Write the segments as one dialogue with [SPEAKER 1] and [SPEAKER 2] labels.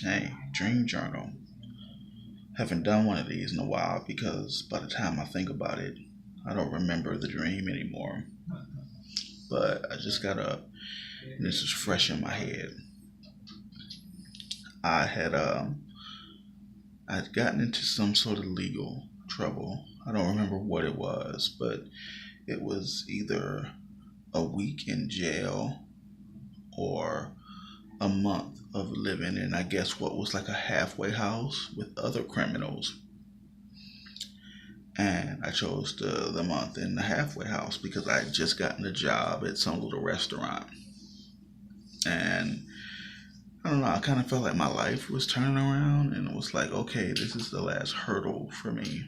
[SPEAKER 1] Hey, dream journal. Haven't done one of these in a while because by the time I think about it, I don't remember the dream anymore. But I just got up and this is fresh in my head. I had I'd gotten into some sort of legal trouble. I don't remember what it was, but it was either a week in jail or a month of living in, I guess, what was like a halfway house with other criminals. And I chose the month in the halfway house because I had just gotten a job at some little restaurant. And I don't know, I kind of felt like my life was turning around and it was like, okay, this is the last hurdle for me.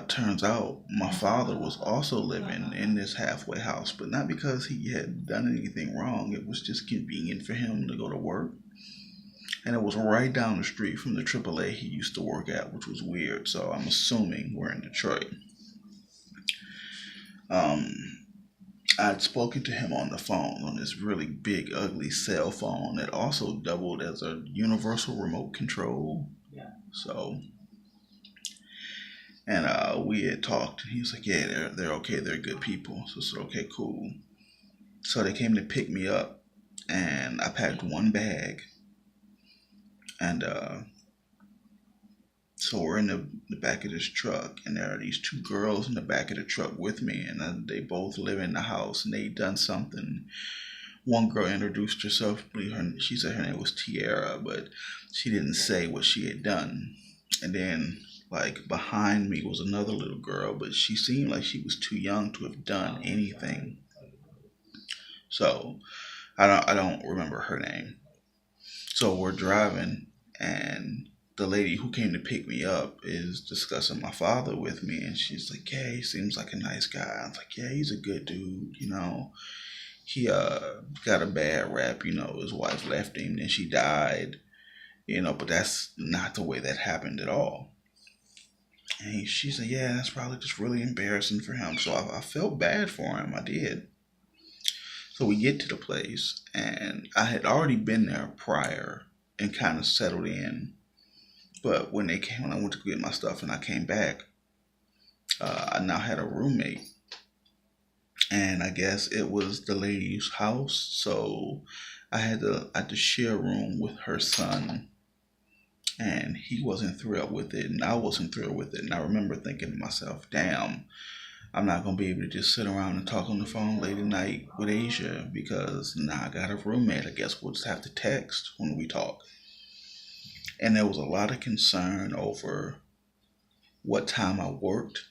[SPEAKER 1] Turns out my father was also living in this halfway house, but not because he had done anything wrong. It was just convenient for him to go to work. And it was right down the street from the AAA he used to work at, which was weird. So I'm assuming we're in Detroit. Um, I'd spoken to him on the phone on this really big, ugly cell phone that also doubled as a universal remote control. So, and we had talked. He was like, "Yeah, they're okay. They're good people." So I said, "Okay, cool." So they came to pick me up, and I packed one bag, and so we're in the back of this truck, and there are these two girls in the back of the truck with me, and they both live in the house, and they done something. One girl introduced herself. She said her name was Tiara, but she didn't say what she had done. And then, like behind me was another little girl, but she seemed like she was too young to have done anything. So I don't remember her name. So we're driving, and the lady who came to pick me up is discussing my father with me, and she's like, "Yeah, he seems like a nice guy." I was like, "Yeah, he's a good dude, you know." He got a bad rap, his wife left him, then she died, but that's not the way that happened at all. And she said, "Yeah, that's probably just really embarrassing for him." So I felt bad for him. I did. So we get to the place, and I had already been there prior and kind of settled in. But when I went to get my stuff and I came back, I now had a roommate, and I guess it was the lady's house, so I had to share a room with her son, and he wasn't thrilled with it, and I wasn't thrilled with it, and I remember thinking to myself, "Damn, I'm not gonna be able to just sit around and talk on the phone late at night with Asia because now I got a roommate. I guess we'll just have to text when we talk." And there was a lot of concern over what time I worked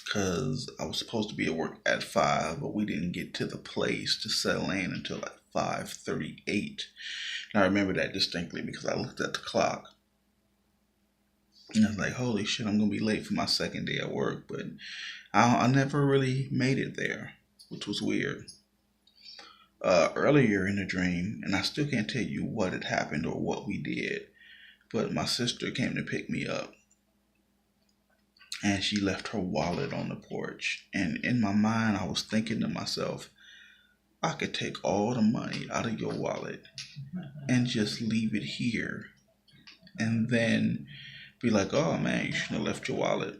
[SPEAKER 1] because I was supposed to be at work at 5, but we didn't get to the place to settle in until like 5:38. And I remember that distinctly because I looked at the clock and I was like, "Holy shit, I'm gonna be late for my second day at work." But I never really made it there, which was weird. Earlier in the dream, and I still can't tell you what had happened or what we did, but my sister came to pick me up and she left her wallet on the porch. And in my mind, I was thinking to myself, I could take all the money out of your wallet and just leave it here and then be like, "Oh man, you shouldn't have left your wallet."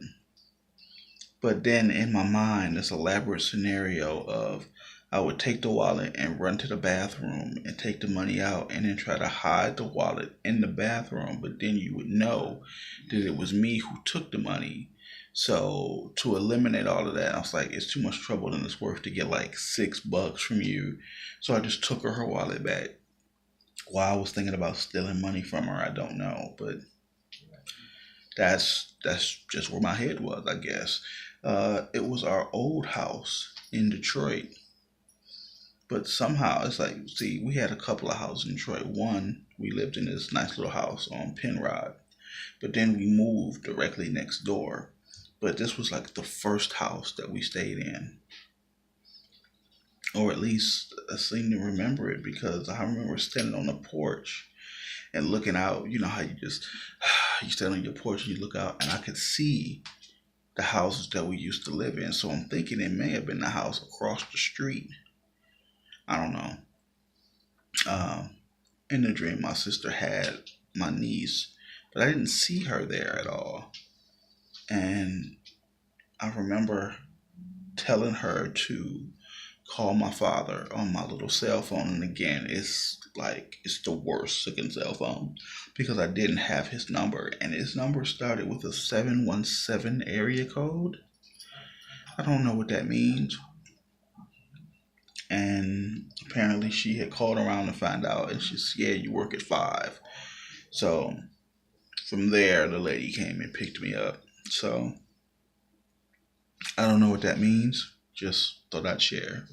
[SPEAKER 1] But then in my mind, this elaborate scenario of I would take the wallet and run to the bathroom and take the money out and then try to hide the wallet in the bathroom. But then you would know that it was me who took the money. So to eliminate all of that, I was like, it's too much trouble and it's worth to get like $6 from you. So I just took her wallet back. Why I was thinking about stealing money from her, I don't know. But that's just where my head was, I guess. It was our old house in Detroit, but somehow it's like, see, we had a couple of houses in Detroit. One, we lived in this nice little house on Penrod, but then we moved directly next door. But this was like the first house that we stayed in, or at least I seem to remember it because I remember standing on the porch and looking out. You know how you just you stand on your porch and you look out, and I could see the houses that we used to live in. So I'm thinking it may have been the house across the street. I don't know. Um, In the dream, my sister had my niece, but I didn't see her there at all. And I remember telling her to call my father on my little cell phone. And again, it's the worst looking cell phone because I didn't have his number. And his number started with a 717 area code. I don't know what that means. And apparently she had called around to find out. And she said, yeah, you work at 5. So from there, the lady came and picked me up. So I don't know what that means. Just thought I'd share.